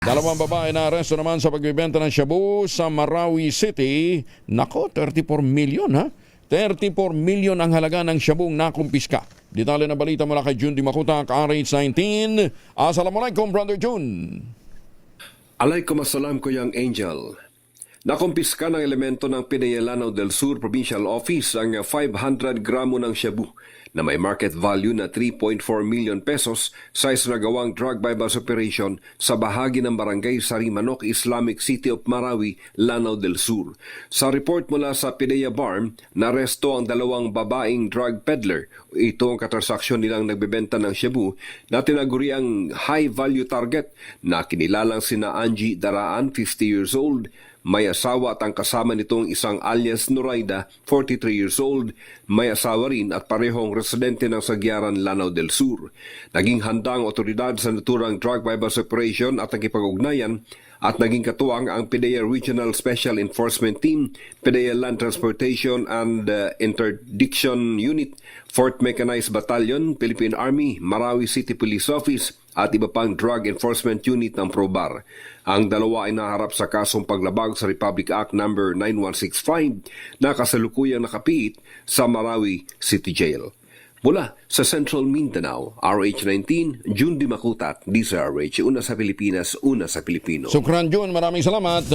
Dalawang babae na aresto naman sa pagbibenta ng shabu sa Marawi City. Nako, 34 million ha? 34 million ang halaga ng shabung nakumpiska. Detalye na balita mula kay June Di Makuta, RH19. Assalamualaikum, Brother June. Alaykum assalam, Kuyang Angel. Nakumpiska ng elemento ng PDEA Lanao del Sur Provincial Office ang 500 gramo ng shabu na may market value na 3.4 million pesos sa isinagawang drug bypass operation sa bahagi ng barangay Sarimanok, Islamic City of Marawi, Lanao del Sur. Sa report mula sa PDEA BARM, naresto ang dalawang babaeng drug peddler. Ito ang katransaksyon nilang nagbebenta ng shabu na tinaguri ang high-value target na kinilalang sina Angie Daraan, 50 years old, may asawa at ang kasama nitong isang alias Noraida, 43 years old, may asawa rin at parehong residente ng Sagyaran, Lanao del Sur. Naging handa ang otoridad sa naturang drug bypass operation at nakipag-ugnayan at naging katuwang ang PDEA Regional Special Enforcement Team, PDEA Land Transportation and Interdiction Unit, 4th Mechanized Battalion, Philippine Army, Marawi City Police Office at iba pang Drug Enforcement Unit ng PROBAR. Ang dalawa ay naharap sa kasong paglabag sa Republic Act No. 9165 na kasalukuyang nakapiit sa Marawi City Jail. Mula sa Central Mindanao, RH19, June Di Makuta, DZRH, una sa Pilipinas, una sa Pilipino. Sukran June, maraming salamat.